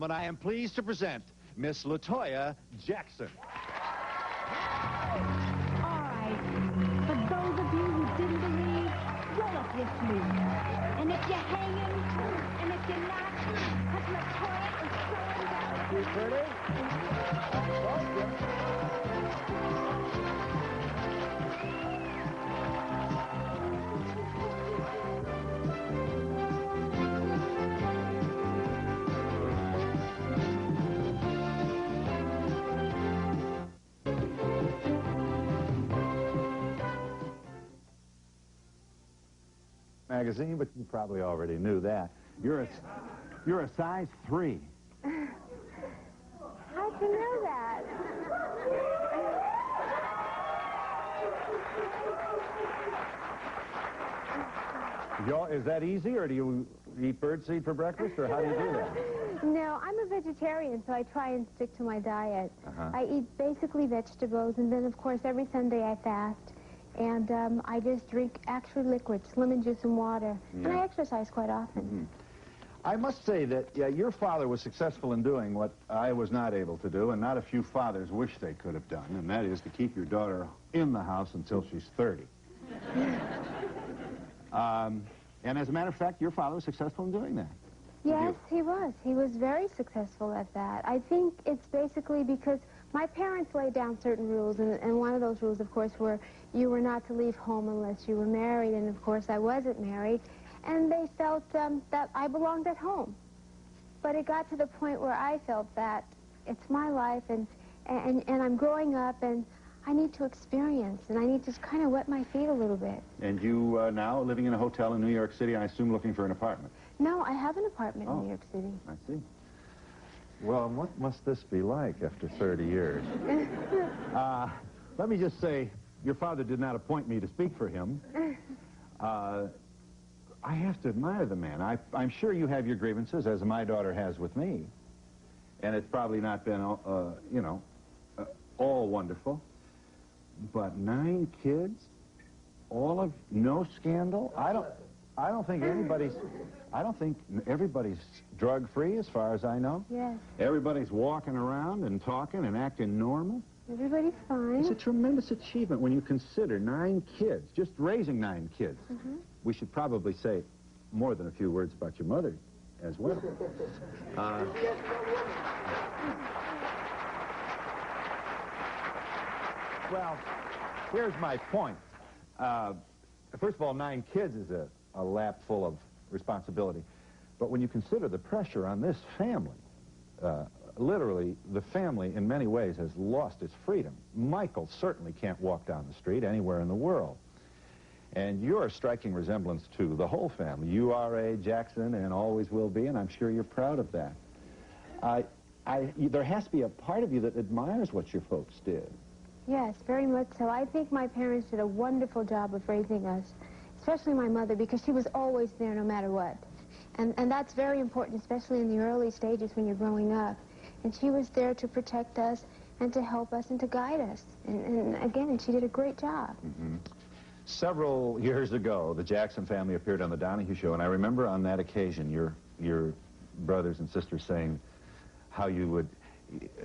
But I am pleased to present Miss Toya Jackson. All right. For those of you who didn't believe, roll up your sleeves. And if you're hanging, and if you're not, because Toya is throwing down. You pretty? Magazine, but you probably already knew that. You're a size 3. How'd you know that? Is that easy, or do you eat birdseed for breakfast, or how do you do that? No, I'm a vegetarian, so I try and stick to my diet. Uh-huh. I eat basically vegetables, and then, of course, every Sunday I fast. And I just drink actual liquids, lemon juice and water. Yeah. And I exercise quite often. Mm-hmm. I must say that your father was successful in doing what I was not able to do, and not a few fathers wish they could have done, and that is to keep your daughter in the house until she's 30. And as a matter of fact, your father was successful in doing that. Yes, he was. He was very successful at that. I think it's basically because my parents laid down certain rules, and one of those rules, of course, were you were not to leave home unless you were married, and of course I wasn't married, and they felt that I belonged at home. But it got to the point where I felt that it's my life, and I'm growing up, and I need to experience, and I need to kind of wet my feet a little bit. And you now living in a hotel in New York City, I assume looking for an apartment? No, I have an apartment in New York City. I see. Well, what must this be like after 30 years? Let me just say, your father did not appoint me to speak for him. I have to admire the man. I'm sure you have your grievances, as my daughter has with me. And it's probably not been, all wonderful. But 9 kids, no scandal? I don't think everybody's drug-free, as far as I know. Yes. Everybody's walking around and talking and acting normal. Everybody's fine. It's a tremendous achievement when you consider 9 kids, just raising 9 kids. Mm-hmm. We should probably say more than a few words about your mother as well. Well, here's my point. First of all, 9 kids is a lap full of responsibility. But when you consider the pressure on this family, literally, the family, in many ways, has lost its freedom. Michael certainly can't walk down the street anywhere in the world. And you're a striking resemblance to the whole family. You are a Jackson and always will be, and I'm sure you're proud of that. There has to be a part of you that admires what your folks did. Yes, very much so. I think my parents did a wonderful job of raising us, especially my mother, because she was always there no matter what. And that's very important, especially in the early stages when you're growing up. And she was there to protect us and to help us and to guide us. And again, she did a great job. Mm-hmm. Several years ago, the Jackson family appeared on the Donahue show, and I remember on that occasion your brothers and sisters saying how you would...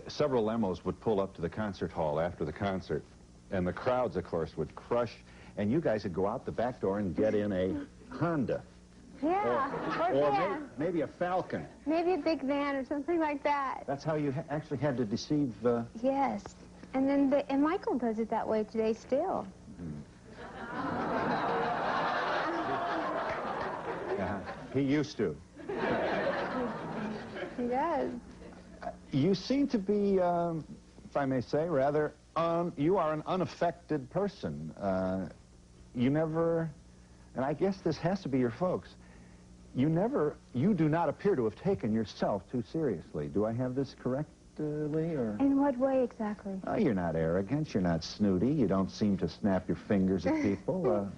Several limos would pull up to the concert hall after the concert, and the crowds, of course, would crush, and you guys would go out the back door and get in a Honda. Yeah, or maybe a Falcon. Maybe a big van or something like that. That's how you actually had to deceive... Yes, and then and Michael does it that way today still. Yeah, he used to. He does. You seem to be, if I may say, rather, you are an unaffected person. You never, and I guess this has to be your folks, you do not appear to have taken yourself too seriously. Do I have this correctly, or? In what way exactly? Oh, you're not arrogant, you're not snooty, you don't seem to snap your fingers at people.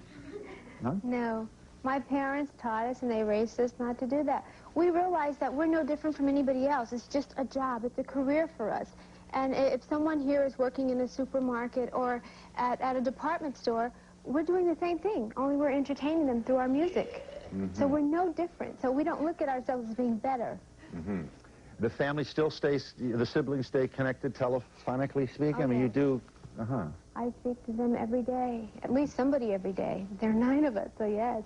Huh? No. My parents taught us, and they raised us not to do that. We realized that we're no different from anybody else. It's just a job. It's a career for us. And if someone here is working in a supermarket or at a department store, we're doing the same thing, only we're entertaining them through our music. Mm-hmm. So we're no different. So we don't look at ourselves as being better. Mm-hmm. The family still stays, the siblings stay connected telephonically speaking? Oh, I mean, you yes. do, I speak to them every day, at least somebody every day. There are 9 of us, so yes.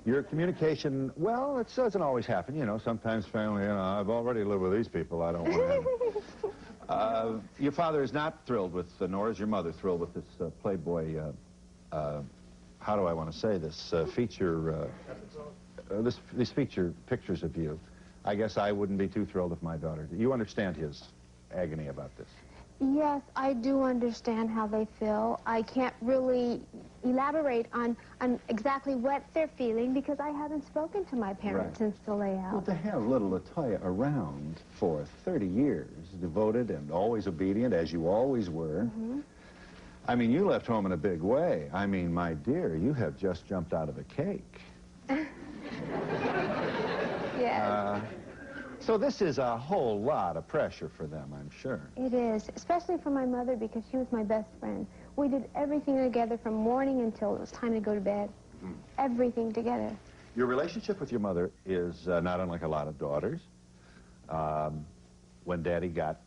Your communication, well, it doesn't always happen, you know. Sometimes family, you know, I've already lived with these people, I don't want to. Your father is not thrilled with, nor is your mother thrilled with this Playboy, how do I want to say this, feature, these feature pictures of you. I guess I wouldn't be too thrilled if my daughter did. You understand his agony about this? Yes, I do understand how they feel. I can't really elaborate on exactly what they're feeling because I haven't spoken to my parents since the layout. Well, to have little Toya around for 30 years, devoted and always obedient, as you always were, I mean, you left home in a big way. I mean, my dear, you have just jumped out of a cake. Yes. So this is a whole lot of pressure for them, I'm sure. It is, especially for my mother because she was my best friend. We did everything together from morning until it was time to go to bed. Everything together. Your relationship with your mother is not unlike a lot of daughters. When Daddy got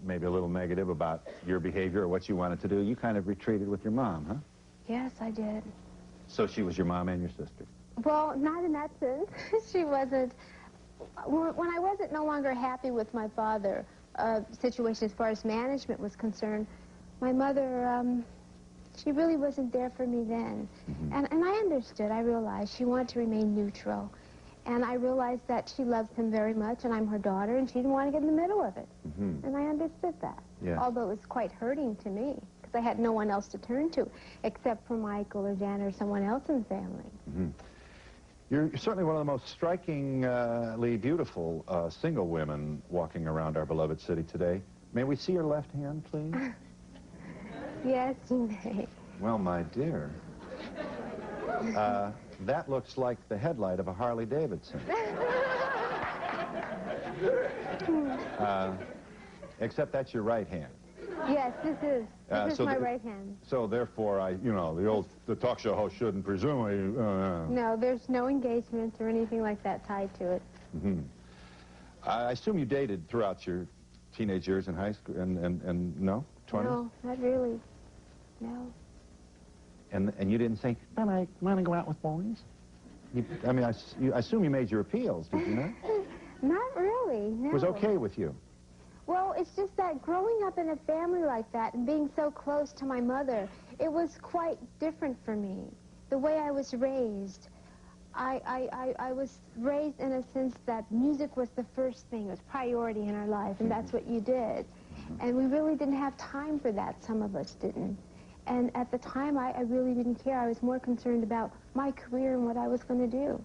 maybe a little negative about your behavior or what you wanted to do, you kind of retreated with your mom, huh? Yes, I did. So she was your mom and your sister? Well, not in that sense. She wasn't. When I wasn't no longer happy with my father situation as far as management was concerned, my mother, she really wasn't there for me then. And I understood. I realized she wanted to remain neutral. And I realized that she loves him very much, and I'm her daughter, and she didn't want to get in the middle of it. And I understood that. Yes. Although it was quite hurting to me, because I had no one else to turn to, except for Michael or Janet or someone else in the family. You're certainly one of the most strikingly beautiful single women walking around our beloved city today. May we see your left hand, please? Yes, you may. Well, my dear, that looks like the headlight of a Harley Davidson. Except that's your right hand. Yes, this is. This is so my right hand. So therefore, you know, the talk show host shouldn't presume. No, there's no engagement or anything like that tied to it. I assume you dated throughout your teenage years in high school, and no? 20s? No, not really. No. And you didn't say, "But I want to go out with boys"? I mean, I assume you made your appeals, did you not? Not really, no. It was okay with you? Well, it's just that growing up in a family like that and being so close to my mother, it was quite different for me. The way I was raised, I was raised in a sense that music was the first thing, it was priority in our life, and that's what you did. And we really didn't have time for that, some of us didn't. And at the time, I really didn't care. I was more concerned about my career and what I was going to do.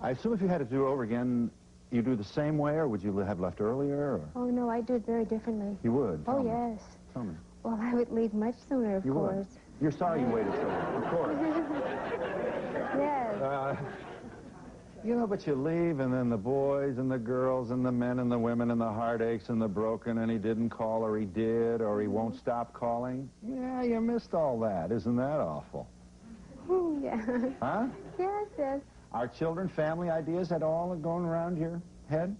I assume if you had to do it over again, you do the same way, or would you have left earlier? Or? Oh, no, I do it very differently. You would? Oh, yes. Tell me. Well, I would leave much sooner, of course. Would. You're sorry you waited so long, of course. Yes. You know, but you leave, and then the boys and the girls and the men and the women and the heartaches and the broken, and he didn't call, or he did, or he won't stop calling. Yeah, you missed all that. Isn't that awful? Yeah. Huh? Yes, yes. Are children family ideas at all going around your head?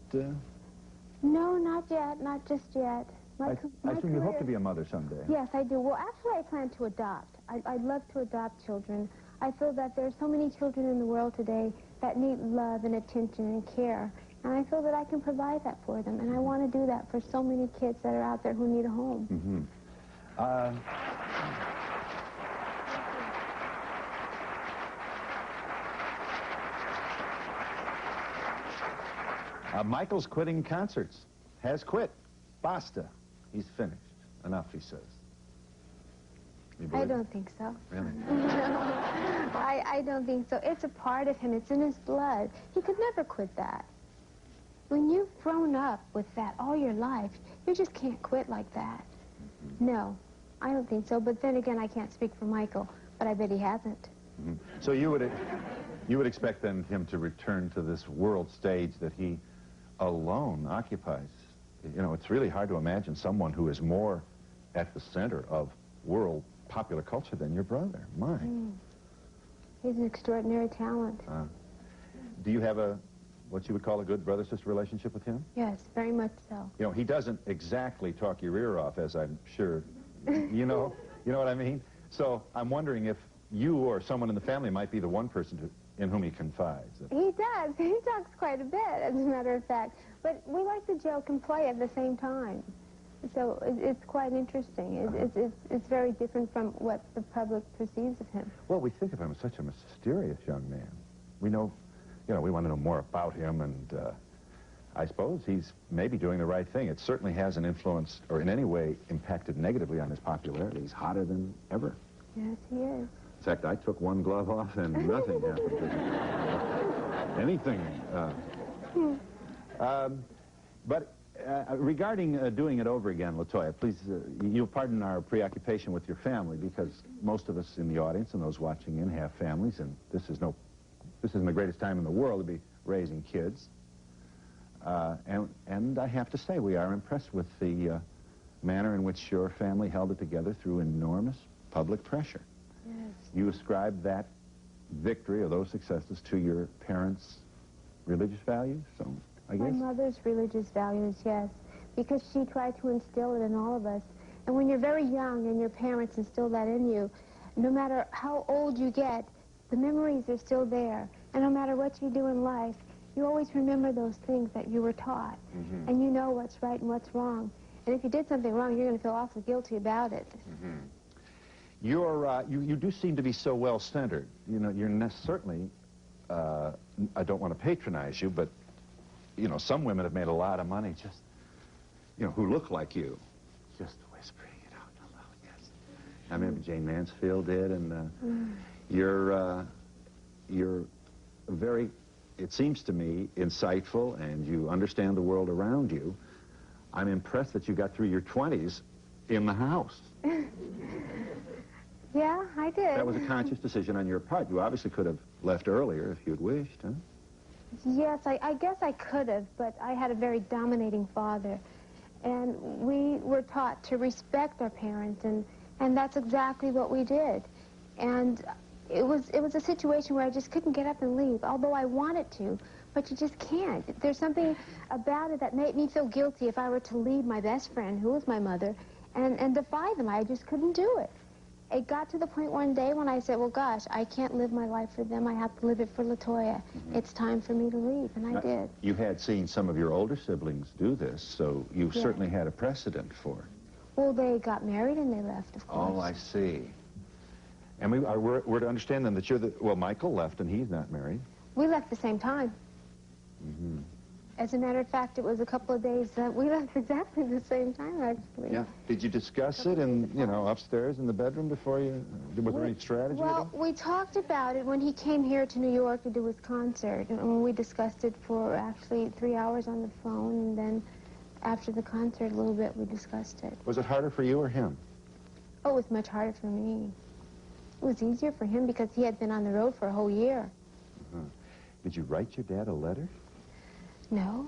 No, not yet. Not just yet. I assume you hope to be a mother someday. Yes, I do. Well, actually, I plan to adopt. I'd love to adopt children. I feel that there are so many children in the world today that need love and attention and care. And I feel that I can provide that for them. And I want to do that for so many kids that are out there who need a home. Michael's quitting concerts. Has quit. Basta. He's finished. Enough, he says. I don't think so. Really? No, I don't think so. It's a part of him. It's in his blood. He could never quit that. When you've grown up with that all your life, you just can't quit like that. No, I don't think so. But then again, I can't speak for Michael, but I bet he hasn't. So you would expect then him to return to this world stage that he alone occupies. You know, it's really hard to imagine someone who is more at the center of world popular culture than your brother. He's an extraordinary talent. Do you have a what you would call a good brother-sister relationship with him? Yes, very much so. You know, he doesn't exactly talk your ear off, as I'm sure, you know what I mean? So I'm wondering if you or someone in the family might be the one person in whom he confides. He does. He talks quite a bit, as a matter of fact. But we like to joke and play at the same time. So it's quite interesting. It's very different from what the public perceives of him. Well, we think of him as such a mysterious young man. We know, you know, we want to know more about him, and I suppose he's maybe doing the right thing. It certainly hasn't influenced or in any way impacted negatively on his popularity. He's hotter than ever. Yes, he is. In fact, I took one glove off and nothing happened. Anything. But regarding doing it over again, LaToya, please, you'll pardon our preoccupation with your family, because most of us in the audience and those watching in have families, and this isn't the greatest time in the world to be raising kids. And I have to say, we are impressed with the manner in which your family held it together through enormous public pressure. Yes. You ascribed that victory or those successes to your parents' religious values, so I guess. My mother's religious values, yes, because she tried to instill it in all of us. And when you're very young and your parents instill that in you, no matter how old you get, the memories are still there. And no matter what you do in life, you always remember those things that you were taught. Mm-hmm. And you know what's right and what's wrong. And if you did something wrong, you're going to feel awfully guilty about it. Mm-hmm. You do seem to be so well-centered. You know, you're certainly, I don't want to patronize you, but, you know, some women have made a lot of money just, you know, who look like you. Just whispering it out loud, yes. I remember Jane Mansfield did, and you're very, it seems to me, insightful, and you understand the world around you. I'm impressed that you got through your 20s in the house. Yeah, I did. That was a conscious decision on your part. You obviously could have left earlier if you'd wished, huh? Yes, I guess I could have, but I had a very dominating father. And we were taught to respect our parents, and that's exactly what we did. And it was a situation where I just couldn't get up and leave, although I wanted to, but you just can't. There's something about it that made me feel guilty if I were to leave my best friend, who was my mother, and defy them. I just couldn't do it. It got to the point one day when I said, well, gosh, I can't live my life for them. I have to live it for LaToya. Mm-hmm. It's time for me to leave, and I did. You had seen some of your older siblings do this, so you certainly had a precedent for it. Well, they got married and they left, of course. Oh, I see. And we're to understand then that you're the... Well, Michael left and he's not married. We left the same time. Mm-hmm. As a matter of fact, it was a couple of days that we left exactly the same time, actually. Yeah. Did you discuss it in, you know, upstairs in the bedroom before you... Was there any strategy? Well, we talked about it when he came here to New York to do his concert. And we discussed it for actually 3 hours on the phone. And then after the concert a little bit, we discussed it. Was it harder for you or him? Oh, it was much harder for me. It was easier for him because he had been on the road for a whole year. Uh-huh. Did you write your dad a letter? No,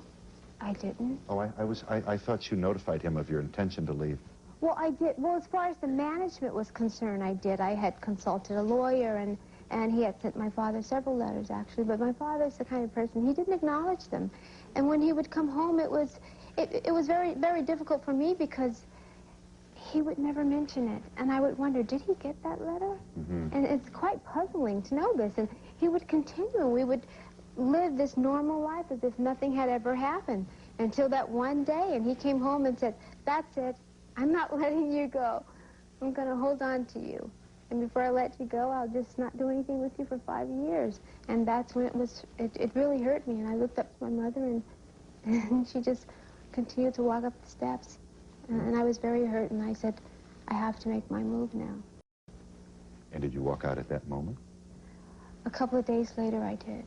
I didn't. Oh, I thought you notified him of your intention to leave. Well, I did. Well, as far as the management was concerned, I did. I had consulted a lawyer, and he had sent my father several letters, actually. But my father's the kind of person, he didn't acknowledge them. And when he would come home, it was very, very difficult for me because he would never mention it. And I would wonder, did he get that letter? Mm-hmm. And it's quite puzzling to know this. And he would continue, and we would live this normal life as if nothing had ever happened until that one day, and he came home and said, that's it, I'm not letting you go. I'm going to hold on to you. And before I let you go, I'll just not do anything with you for 5 years. And that's when it really hurt me. And I looked up to my mother, and she just continued to walk up the steps. And I was very hurt, and I said, I have to make my move now. And did you walk out at that moment? A couple of days later, I did.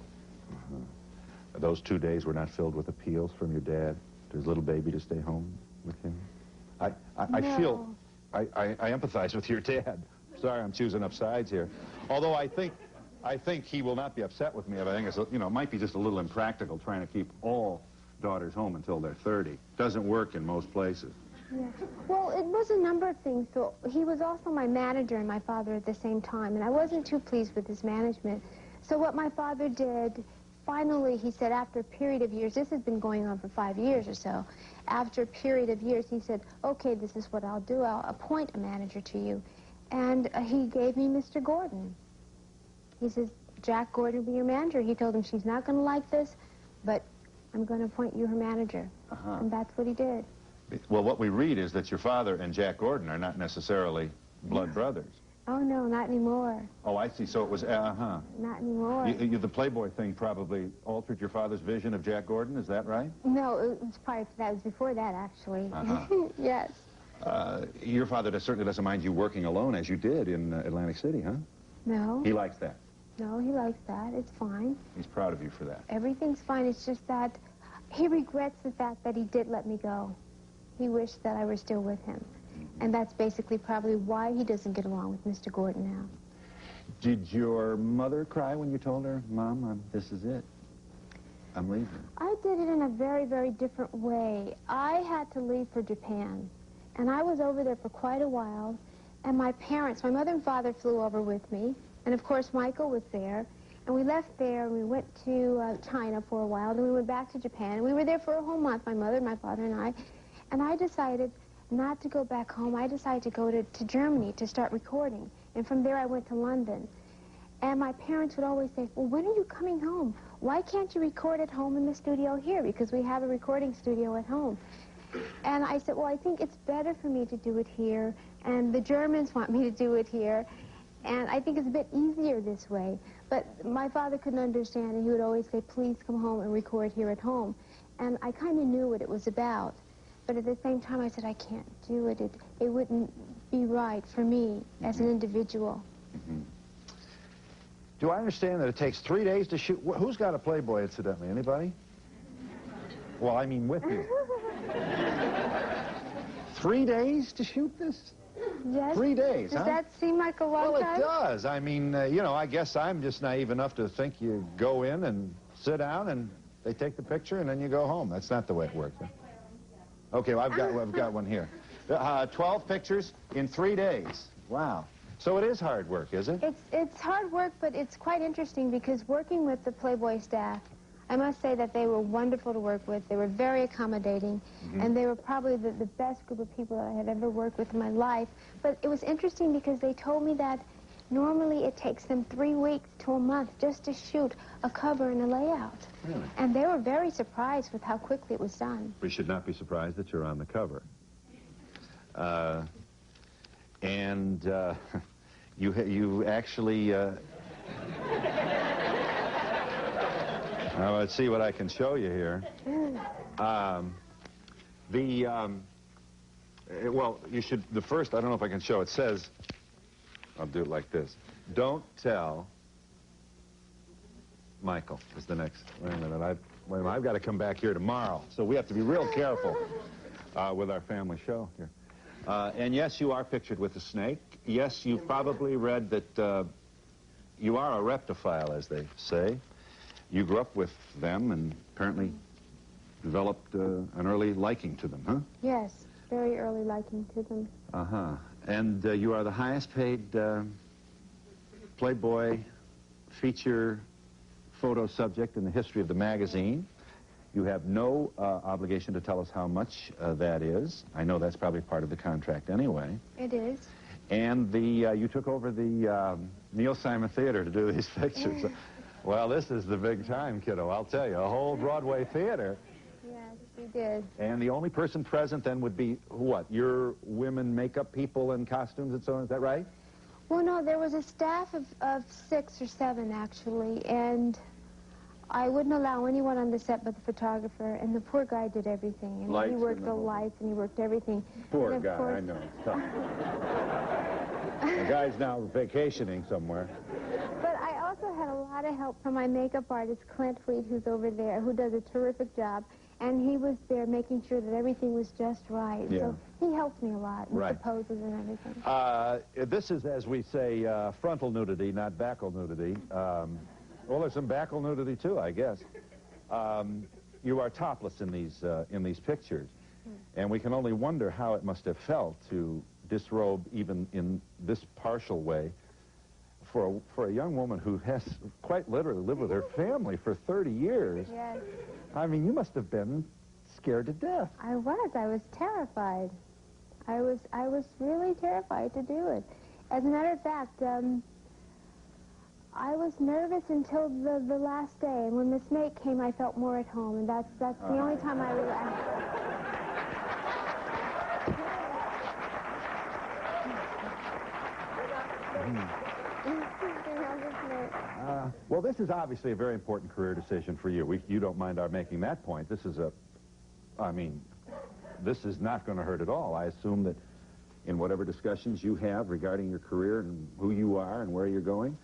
Uh-huh. Those 2 days were not filled with appeals from your dad to his little baby to stay home with him? I empathize with your dad. Sorry, I'm choosing up sides here. Although I think he will not be upset with me. I think it's, you know, it might be just a little impractical trying to keep all daughters home until they're 30. Doesn't work in most places. Yeah. Well, it was a number of things. So he was also my manager and my father at the same time, and I wasn't too pleased with his management. So what my father did, finally, he said, after a period of years, this has been going on for 5 years or so, after a period of years, he said, okay, this is what I'll do. I'll appoint a manager to you. And he gave me Mr. Gordon. He says, Jack Gordon will be your manager. He told him, she's not going to like this, but I'm going to appoint you her manager. And that's what he did. Well, what we read is that your father and Jack Gordon are not necessarily blood brothers. Oh, no, not anymore. Oh, I see. So it was, Not anymore. The Playboy thing probably altered your father's vision of Jack Gordon, is that right? No, it was that was before that, actually. Yes. Your father certainly doesn't mind you working alone as you did in Atlantic City, huh? No. He likes that. No, he likes that. It's fine. He's proud of you for that. Everything's fine. It's just that he regrets the fact that he did let me go. He wished that I were still with him. And that's basically probably why he doesn't get along with Mr. Gordon now. Did your mother cry when you told her, Mom, this is it? I'm leaving. I did it in a very, very different way. I had to leave for Japan. And I was over there for quite a while. And my parents, my mother and father flew over with me. And, of course, Michael was there. And we left there, and we went to China for a while. Then we went back to Japan. And we were there for a whole month, my mother, my father, and I. And I decided not to go back home. I decided to go to Germany to start recording. And from there, I went to London. And my parents would always say, well, when are you coming home? Why can't you record at home in the studio here? Because we have a recording studio at home. And I said, well, I think it's better for me to do it here. And the Germans want me to do it here. And I think it's a bit easier this way. But my father couldn't understand, and he would always say, please come home and record here at home. And I kind of knew what it was about. But at the same time, I said, I can't do it. It wouldn't be right for me as an individual. Do I understand that it takes 3 days to shoot? Who's got a Playboy, incidentally? Anybody? Well, I mean with you. 3 days to shoot this? Yes. 3 days, Does that seem like a long time? Well, it does. I mean, you know, I guess I'm just naive enough to think you go in and sit down and they take the picture and then you go home. That's not the way it works. Huh? Okay, well, I've got one here. 12 pictures in 3 days. Wow. So it is hard work, is it? It's hard work, but it's quite interesting because working with the Playboy staff, I must say that they were wonderful to work with. They were very accommodating, and they were probably the best group of people I had ever worked with in my life. But it was interesting because they told me that normally it takes them 3 weeks to a month just to shoot a cover and a layout. Really? And they were very surprised with how quickly it was done. We should not be surprised that you're on the cover. You actually... Now, let's see what I can show you here. Well, you should... The first, I don't know if I can show. It says... I'll do it like this. Don't tell Michael is the next. Wait a minute. I've got to come back here tomorrow. So we have to be real careful with our family show here. And yes, you are pictured with a snake. Yes, you've probably read that you are a reptophile, as they say. You grew up with them and apparently developed an early liking to them, huh? Yes, very early liking to them. Uh-huh. And you are the highest paid Playboy feature photo subject in the history of the magazine. You have no obligation to tell us how much that is. I know that's probably part of the contract anyway. It is. And you took over the Neil Simon Theater to do these pictures. Well, this is the big time, kiddo, I'll tell you. A whole Broadway theater. Yes, we did. And the only person present then would be, what, your women makeup people and costumes and so on, is that right? Well, no, there was a staff of 6 or 7, actually, and I wouldn't allow anyone on the set but the photographer, and the poor guy did everything. And lights he worked the lights, and he worked everything. Poor guy, I know, it's tough. The guy's now vacationing somewhere. But I also had a lot of help from my makeup artist, Clint Fleet, who's over there, who does a terrific job. And he was there making sure that everything was just right. Yeah. So he helped me a lot with the poses and everything. This is, as we say, frontal nudity, not backal nudity. Well, there's some backal nudity, too, I guess. You are topless in these pictures. And we can only wonder how it must have felt to disrobe, even in this partial way, for a young woman who has quite literally lived with her family for 30 years, Yes. I mean, you must have been scared to death. I was terrified. I was really terrified to do it. As a matter of fact, I was nervous until the last day, and when Miss Mate came, I felt more at home, and that's the only time I relaxed. Well, this is obviously a very important career decision for you. You don't mind our making that point. This is this is not going to hurt at all. I assume that in whatever discussions you have regarding your career and who you are and where you're going,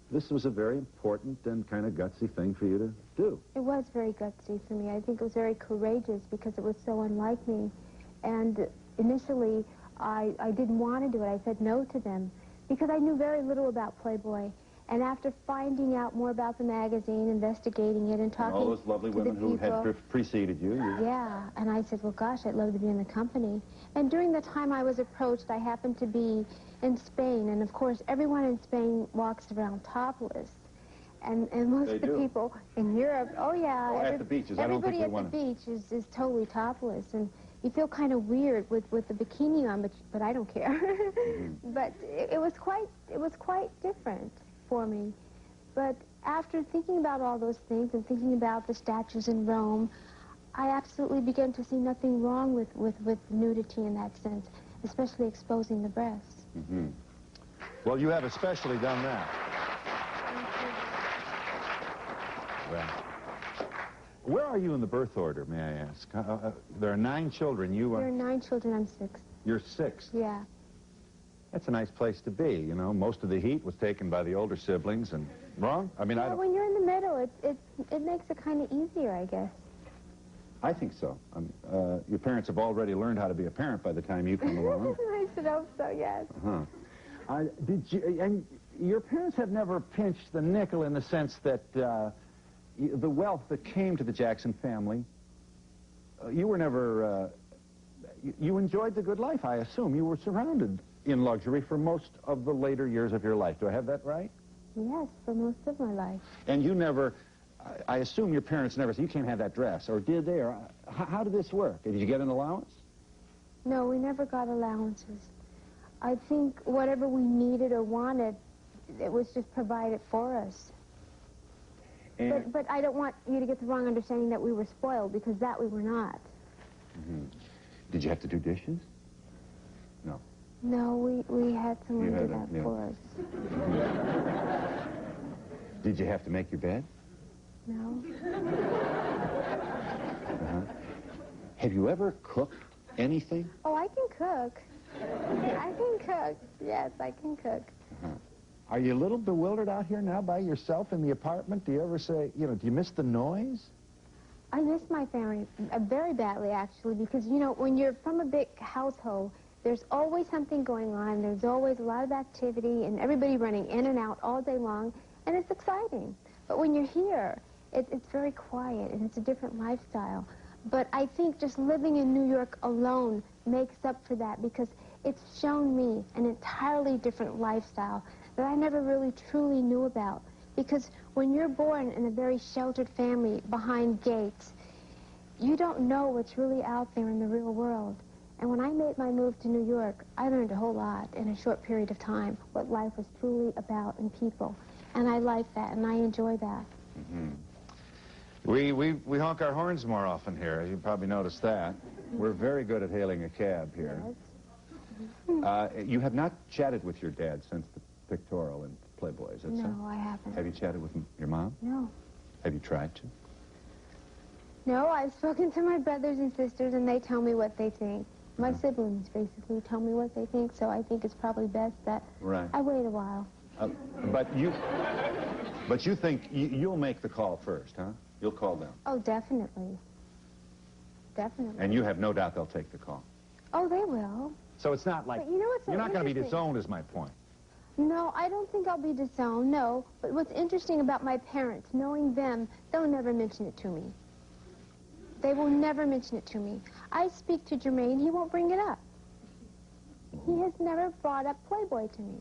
this was a very important and kind of gutsy thing for you to do. It was very gutsy for me. I think it was very courageous because it was so unlike me. And initially, I didn't want to do it. I said no to them because I knew very little about Playboy. And after finding out more about the magazine, investigating it, and talking to all those lovely women who had preceded you. Yeah, and I said, well, gosh, I'd love to be in the company. And during the time I was approached, I happened to be in Spain, and of course, everyone in Spain walks around topless. And most of the people in Europe, oh yeah, at the beaches. I don't think everybody at the beach is totally topless, and you feel kind of weird with the bikini on, but I don't care. But it was quite different for me. But after thinking about all those things and thinking about the statues in Rome, I absolutely began to see nothing wrong with nudity in that sense, especially exposing the breasts. Well, you have especially done that. Well, where are you in the birth order, may I ask? There are 9 children. There are 9 children. I'm 6th. You're 6th? Yeah. That's a nice place to be, you know. Most of the heat was taken by the older siblings, and wrong? I mean, well, when you're in the middle, it makes it kind of easier, I guess. I think so. Your parents have already learned how to be a parent by the time you come along. I should hope so, yes. And your parents have never pinched the nickel in the sense that the wealth that came to the Jackson family, you were never, you enjoyed the good life, I assume. You were surrounded in luxury for most of the later years of your life. Do I have that right? Yes, for most of my life. And you never, I assume your parents never said, you can't have that dress, or did they? Or how did this work? Did you get an allowance? No, we never got allowances. I think whatever we needed or wanted, it was just provided for us. But I don't want you to get the wrong understanding that we were spoiled, because that we were not. Did you have to do dishes? No. No, we had someone do that for us. Did you have to make your bed? No. Have you ever cooked anything? Oh, I can cook. I can cook. Yes, I can cook. Are you a little bewildered out here now by yourself in the apartment? Do you ever say, you know, do you miss the noise? I miss my family very badly, actually, because, you know, when you're from a big household, there's always something going on. There's always a lot of activity and everybody running in and out all day long, and it's exciting. But when you're here, it's very quiet, and it's a different lifestyle. But I think just living in New York alone makes up for that, because it's shown me an entirely different lifestyle that I never really truly knew about. Because when you're born in a very sheltered family behind gates, you don't know what's really out there in the real world. And when I made my move to New York, I learned a whole lot in a short period of time, what life was truly about in people. And I like that, and I enjoy that. We honk our horns more often here. You probably noticed that. We're very good at hailing a cab here. Yes. You have not chatted with your dad since the pictorial in Playboy, is that so? No, I haven't. Have you chatted with your mom? No. Have you tried to? No, I've spoken to my brothers and sisters, and they tell me what they think. My siblings basically tell me what they think, so I think it's probably best that I wait a while. But you think you'll make the call first, huh? You'll call them. Oh, definitely. Definitely. And you have no doubt they'll take the call. Oh, they will. So it's not like, but you know what's so you're not going to be disowned, is my point. No, I don't think I'll be disowned, no. But what's interesting about my parents, knowing them, they'll never mention it to me. They will never mention it to me. I speak to Jermaine, he won't bring it up. He has never brought up Playboy to me.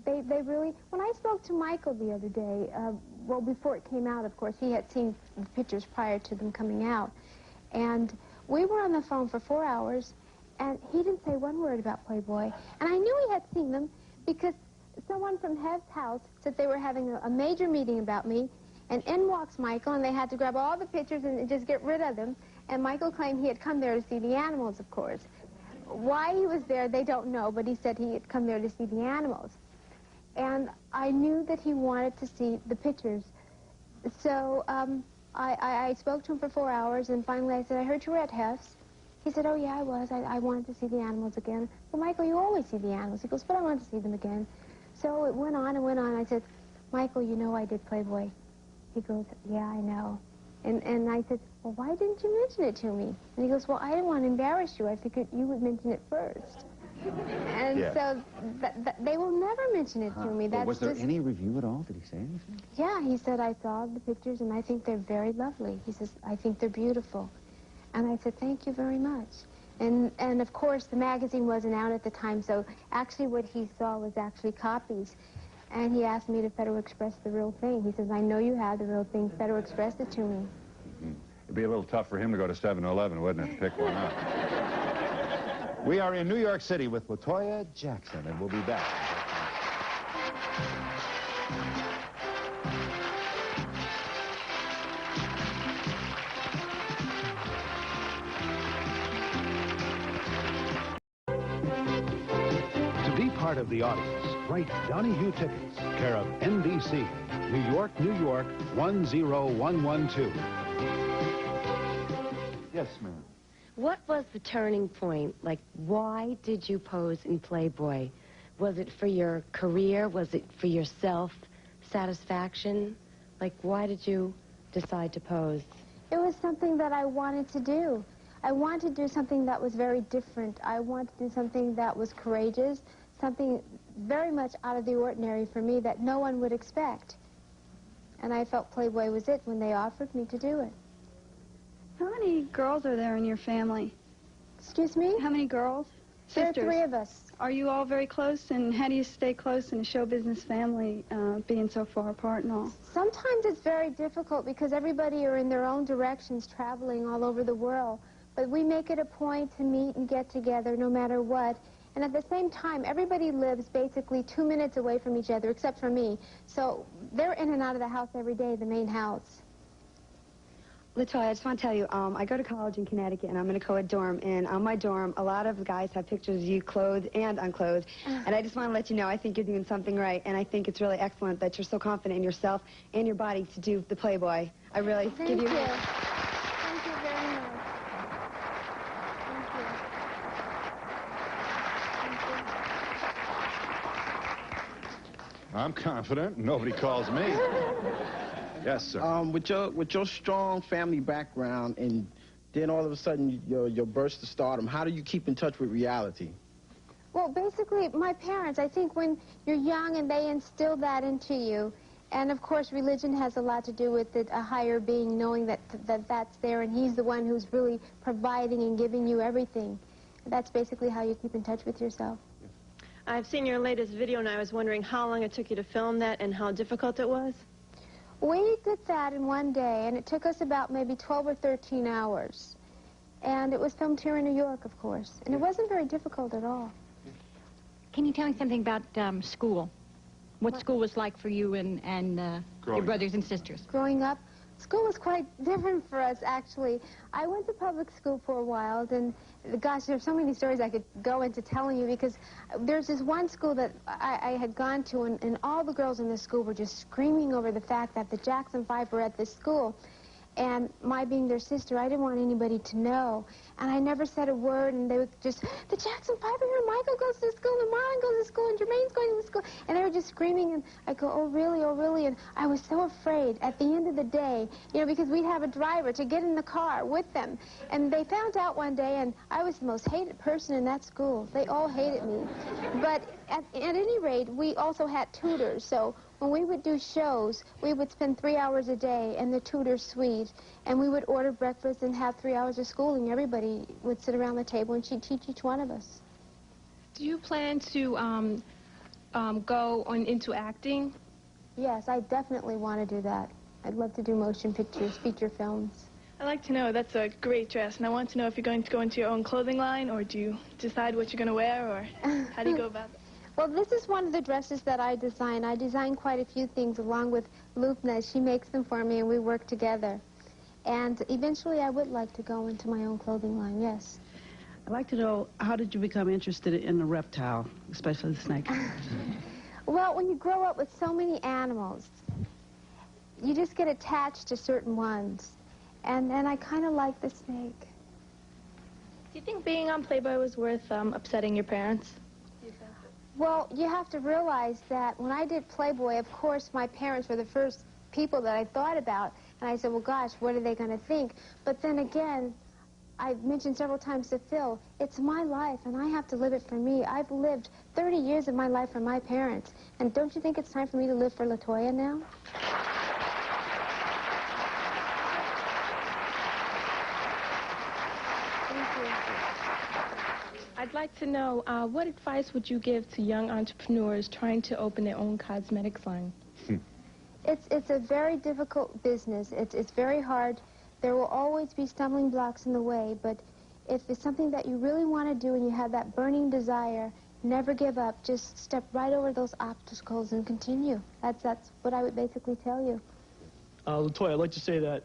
they really, when I spoke to Michael the other day, well, before it came out, of course, he had seen the pictures prior to them coming out. And we were on the phone for 4 hours, and he didn't say one word about Playboy. And I knew he had seen them because someone from Hev's house said they were having a major meeting about me, and in walks Michael, and they had to grab all the pictures and just get rid of them. And Michael claimed he had come there to see the animals, of course. Why he was there, they don't know, but he said he had come there to see the animals. And I knew that he wanted to see the pictures. So I spoke to him for 4 hours, and finally I said, I heard you were at Hef's. He said, oh, yeah, I was. I wanted to see the animals again. Well, Michael, you always see the animals. He goes, but I wanted to see them again. So it went on and went on. I said, Michael, you know I did Playboy. He goes, yeah, I know. And I said, well, why didn't you mention it to me? And he goes, well, I didn't want to embarrass you. I figured you would mention it first. And so they will never mention it to me. Well, was there any review at all? Did he say anything? Yeah, he said, I saw the pictures, and I think they're very lovely. He says, I think they're beautiful. And I said, thank you very much. And of course, the magazine wasn't out at the time, so actually what he saw was actually copies. And he asked me to Federal Express the real thing. He says, I know you have the real thing. Federal Express it to me. It'd be a little tough for him to go to 7-Eleven, wouldn't it, to pick one up? We are in New York City with Toya Jackson, and we'll be back. To be part of the audience, write Donahue Tickets, care of NBC, New York, New York, 10112. Yes, ma'am. What was the turning point? Like, why did you pose in Playboy? Was it for your career? Was it for your self-satisfaction? Like, why did you decide to pose? It was something that I wanted to do. I wanted to do something that was very different. I wanted to do something that was courageous, something very much out of the ordinary for me that no one would expect. And I felt Playboy was it when they offered me to do it. How many girls are there in your family? Excuse me? How many girls? There are Sisters? 3 of us. Are you all very close, and how do you stay close in a show business family, being so far apart and all? Sometimes it's very difficult because everybody are in their own directions, traveling all over the world. But we make it a point to meet and get together no matter what. And at the same time, everybody lives basically 2 minutes away from each other, except for me. So they're in and out of the house every day, the main house. Toya, I just want to tell you, I go to college in Connecticut, and I'm in a co-ed dorm, and on my dorm, a lot of guys have pictures of you clothed and unclothed, and I just want to let you know I think you're doing something right, and I think it's really excellent that you're so confident in yourself and your body to do the Playboy. I really give you... Thank you very much. I'm confident. Nobody calls me. Yes, sir. With your strong family background, and then all of a sudden your burst of stardom, how do you keep in touch with reality? Well, basically, my parents, I think when you're young and they instill that into you, and of course religion has a lot to do with it, a higher being knowing that's there, and he's the one who's really providing and giving you everything. That's basically how you keep in touch with yourself. I've seen your latest video, and I was wondering how long it took you to film that and how difficult it was. We did that in one day, and it took us about maybe 12 or 13 hours. And it was filmed here in New York, of course. And it wasn't very difficult at all. Can you tell me something about school? What school was like for you and your brothers and sisters? Growing up, school was quite different for us, actually. I went to public school for a while, and gosh, there's so many stories I could go into telling you, because there's this one school that I had gone to, and all the girls in this school were just screaming over the fact that the Jackson 5 were at this school. And my being their sister, I didn't want anybody to know. And I never said a word, and they would just, the Jackson 5 are here, Michael goes to school, and Marlon goes to school, and Jermaine's going to school. And they were just screaming, and I go, oh, really, oh, really? And I was so afraid at the end of the day, you know, because we'd have a driver to get in the car with them. And they found out one day, and I was the most hated person in that school. They all hated me. But at any rate, we also had tutors, so when we would do shows, we would spend 3 hours a day in the tutor suite, and we would order breakfast and have 3 hours of schooling. Everybody would sit around the table, and she'd teach each one of us. Do you plan to go into acting? Yes, I definitely want to do that. I'd love to do motion pictures, feature films. I'd like to know, that's a great dress, and I want to know if you're going to go into your own clothing line, or do you decide what you're going to wear, or how do you go about it? Well, this is one of the dresses that I design. I design quite a few things along with Lupna. She makes them for me, and we work together. And eventually I would like to go into my own clothing line, yes. I'd like to know, how did you become interested in the reptile, especially the snake? Well, when you grow up with so many animals, you just get attached to certain ones. And I kind of like the snake. Do you think being on Playboy was worth upsetting your parents? Well, you have to realize that when I did Playboy, of course, my parents were the first people that I thought about. And I said, well, gosh, what are they going to think? But then again, I've mentioned several times to Phil, it's my life, and I have to live it for me. I've lived 30 years of my life for my parents. And don't you think it's time for me to live for LaToya now? I'd like to know, what advice would you give to young entrepreneurs trying to open their own cosmetics line? It's a very difficult business. It's very hard. There will always be stumbling blocks in the way, but if it's something that you really want to do and you have that burning desire, never give up. Just step right over those obstacles and continue. That's what I would basically tell you. LaToya, I'd like to say that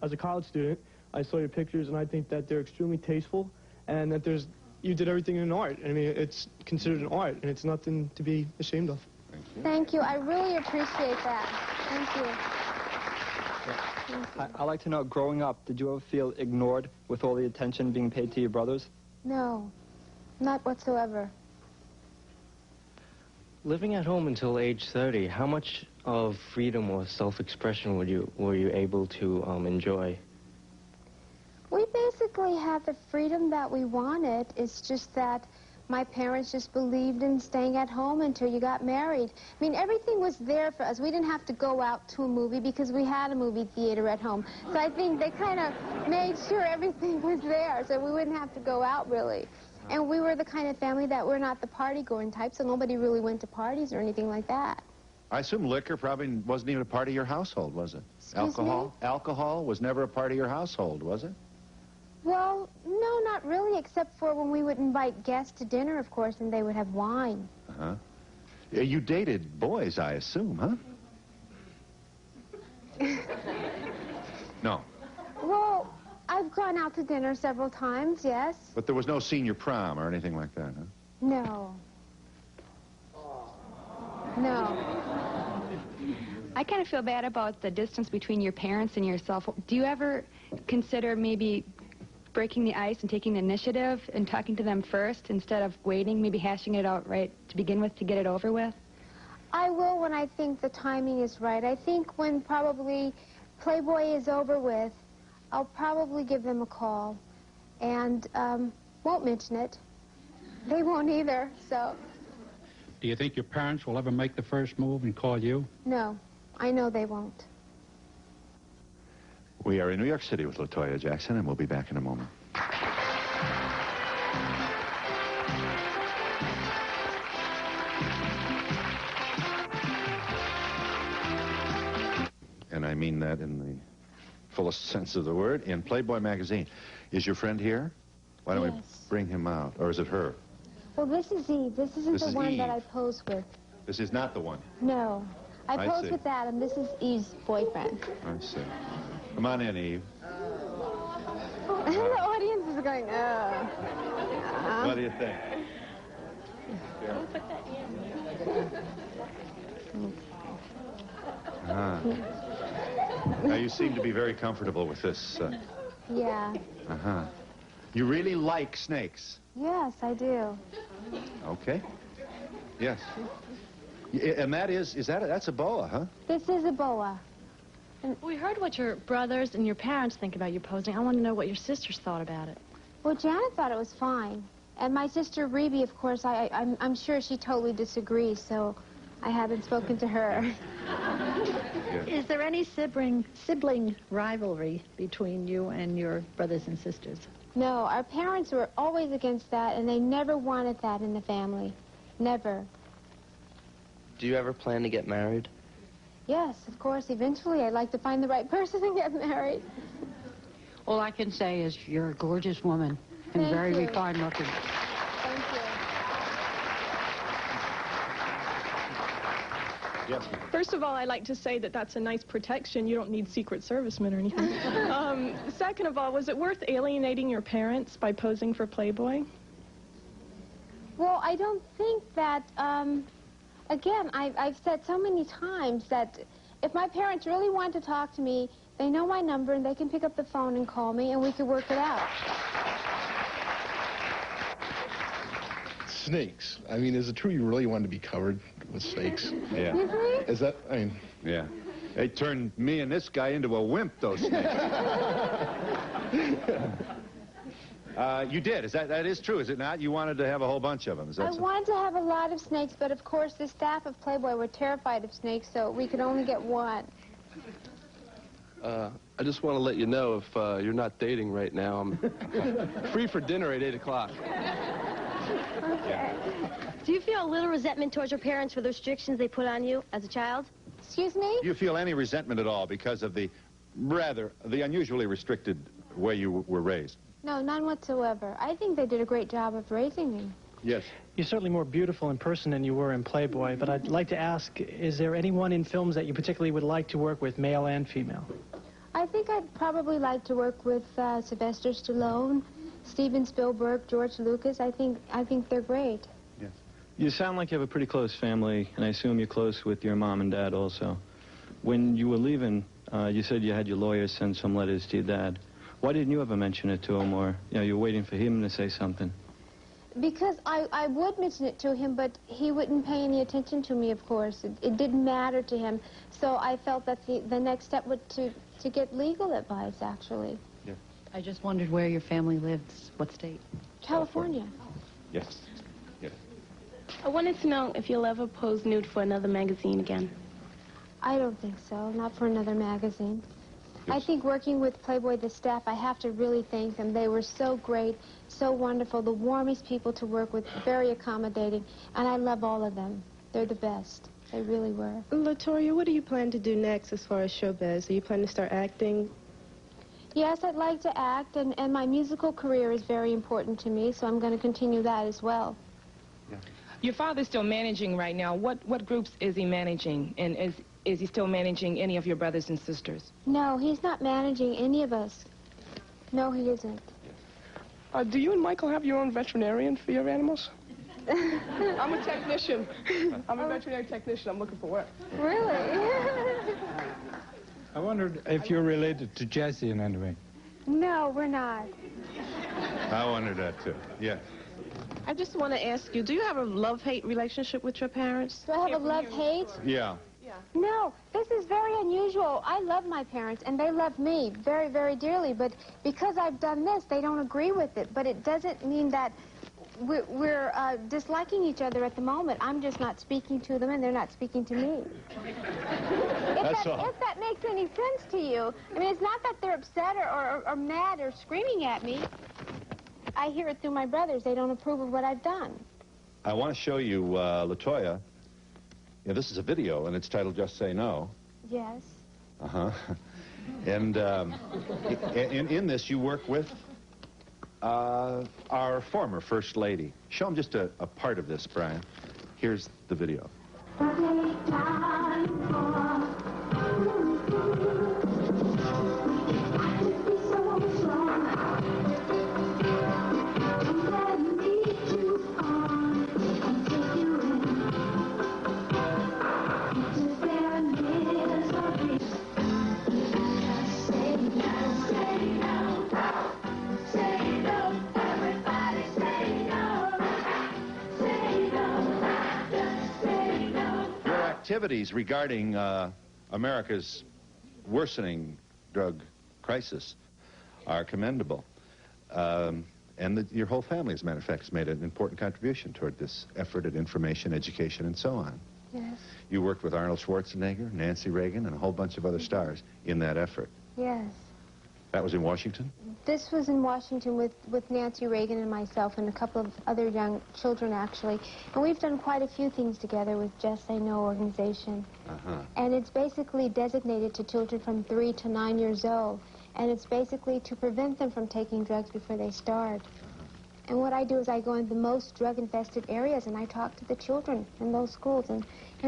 as a college student, I saw your pictures and I think that they're extremely tasteful and that you did everything in art. I mean, it's considered an art, and it's nothing to be ashamed of. Thank you. I really appreciate that. Thank you. I'd like to know, growing up, did you ever feel ignored with all the attention being paid to your brothers? No, not whatsoever. Living at home until age 30, how much of freedom or self-expression were you able to enjoy? We basically had the freedom that we wanted. It's just that my parents just believed in staying at home until you got married. I mean, everything was there for us. We didn't have to go out to a movie because we had a movie theater at home. So I think they kind of made sure everything was there so we wouldn't have to go out, really. And we were the kind of family that we're not the party-going type, so nobody really went to parties or anything like that. I assume liquor probably wasn't even a part of your household, was it? Alcohol? Me? Alcohol was never a part of your household, was it? Well, no, not really, except for when we would invite guests to dinner, of course, and they would have wine. Uh-huh. You dated boys, I assume, huh? No. Well, I've gone out to dinner several times, yes. But there was no senior prom or anything like that, huh? No. No. I kind of feel bad about the distance between your parents and yourself. Do you ever consider maybe breaking the ice and taking the initiative and talking to them first instead of waiting, maybe hashing it out right to begin with to get it over with? I will when I think the timing is right. I think when probably Playboy is over with, I'll probably give them a call and won't mention it. They won't either, so. Do you think your parents will ever make the first move and call you? No, I know they won't. We are in New York City with LaToya Jackson, and we'll be back in a moment. And I mean that in the fullest sense of the word, in Playboy magazine. Is your friend here? Why don't we bring him out? Or is it her? Well, this is Eve. This isn't the one that I pose with. This is not the one? No. I pose see. with Adam. This is Eve's boyfriend. I see. Come on in, Eve. The audience is going, What do you think? Now, you seem to be very comfortable with this. Yeah. Uh-huh. You really like snakes? Yes, I do. Okay. Yes. And that's a boa, huh? This is a boa. We heard what your brothers and your parents think about you posing. I want to know what your sisters thought about it. Well, Janet thought it was fine. And my sister Rebe, of course, I'm sure she totally disagrees, so I haven't spoken to her. Is there any sibling rivalry between you and your brothers and sisters? No, our parents were always against that, and they never wanted that in the family. Never. Do you ever plan to get married? Yes, of course. Eventually, I'd like to find the right person and get married. All I can say is you're a gorgeous woman and Thank very you. refined looking. Thank you. Yes. First of all, I'd like to say that that's a nice protection. You don't need Secret Servicemen or anything. Second of all, was it worth alienating your parents by posing for Playboy? Well, I don't think that, again, I've said so many times that if my parents really want to talk to me, they know my number and they can pick up the phone and call me and we could work it out. Snakes. I mean, is it true you really wanted to be covered with snakes? Yeah. Is that, I mean... Yeah. They turned me and this guy into a wimp, those snakes. You did. That is true, is it not? You wanted to have a whole bunch of them. Is that I wanted to have a lot of snakes, but of course the staff of Playboy were terrified of snakes, so we could only get one. I just want to let you know if you're not dating right now, I'm free for dinner at 8 o'clock. Okay. Do you feel a little resentment towards your parents for the restrictions they put on you as a child? Excuse me? Do you feel any resentment at all because of the unusually restricted way you were raised? No, none whatsoever. I think they did a great job of raising me. Yes. You're certainly more beautiful in person than you were in Playboy, but I'd like to ask, is there anyone in films that you particularly would like to work with, male and female? I think I'd probably like to work with Sylvester Stallone, Steven Spielberg, George Lucas. I think they're great. Yes. You sound like you have a pretty close family, and I assume you're close with your mom and dad also. When you were leaving, you said you had your lawyer send some letters to your dad. Why didn't you ever mention it to him, or you're waiting for him to say something? Because I would mention it to him, but he wouldn't pay any attention to me, of course. It didn't matter to him. So I felt that the next step would to get legal advice, actually. Yeah. I just wondered where your family lives, what state? California. Yes. Yes. I wanted to know if you'll ever pose nude for another magazine again. I don't think so, not for another magazine. I think working with Playboy, the staff, I have to really thank them. They were so great, so wonderful, the warmest people to work with, very accommodating, and I love all of them. They're the best. They really were. LaToya, what do you plan to do next as far as showbiz? Are you planning to start acting? Yes, I'd like to act, and my musical career is very important to me, so I'm going to continue that as well. Yeah. Your father's still managing right now. What groups is he managing, and is he still managing any of your brothers and sisters? No, he's not managing any of us. No, he isn't. Do you and Michael have your own veterinarian for your animals? I'm a technician. I'm a veterinary technician. I'm looking for work. Really? I wondered if you're related to Jesse in any way. No, we're not. I wondered that, too. Yeah. I just want to ask you, do you have a love-hate relationship with your parents? Do I have a love-hate? Yeah. No, this is very unusual. I love my parents, and they love me very, very dearly, but because I've done this, they don't agree with it. But it doesn't mean that we're disliking each other at the moment. I'm just not speaking to them, and they're not speaking to me. If that makes any sense to you. I mean, it's not that they're upset or mad or screaming at me. I hear it through my brothers. They don't approve of what I've done. I want to show you, LaToya. Yeah, this is a video, and it's titled Just Say No. Yes. Uh-huh. And in this, you work with our former First Lady. Show them just a part of this, Brian. Here's the video. Activities regarding America's worsening drug crisis are commendable. And your whole family, as a matter of fact, has made an important contribution toward this effort at information, education, and so on. Yes. You worked with Arnold Schwarzenegger, Nancy Reagan, and a whole bunch of other stars in that effort. Yes. That was in Washington? This was in Washington with Nancy Reagan and myself and a couple of other young children, actually. And we've done quite a few things together with Just Say No organization. And it's basically designated to children from 3 to 9 years old. And it's basically to prevent them from taking drugs before they start. And what I do is I go into the most drug-infested areas and I talk to the children in those schools and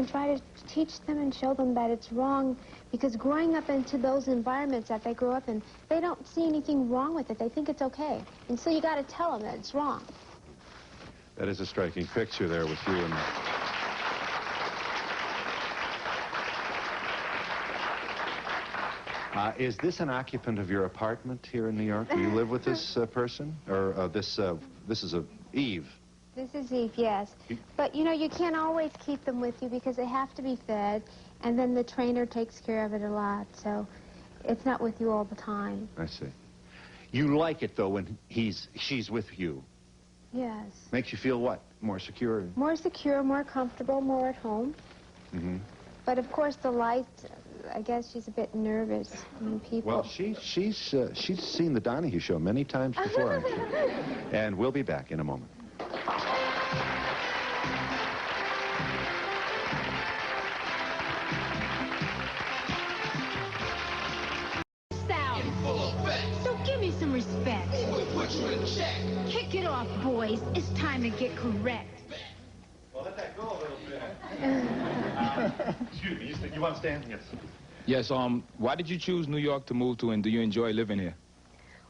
try to teach them and show them that it's wrong, because growing up into those environments that they grow up in, they don't see anything wrong with it. They think it's okay. And so you got to tell them that it's wrong. That is a striking picture there with you and... is this an occupant of your apartment here in New York? Do you live with this person? Or this is Eve? This is Eve, yes. But, you know, you can't always keep them with you because they have to be fed, and then the trainer takes care of it a lot, so it's not with you all the time. I see. You like it, though, when she's with you? Yes. Makes you feel what? More secure? More secure, more comfortable, more at home. But, of course, the light, I guess she's a bit nervous when people... Well, she's seen the Donahue show many times before, I'm sure. And we'll be back in a moment. So give me some respect. Kick it off, boys. It's time to get correct. Well, let that go a little bit. Excuse me, you want to stand? Yes. Yes, why did you choose New York to move to, and do you enjoy living here?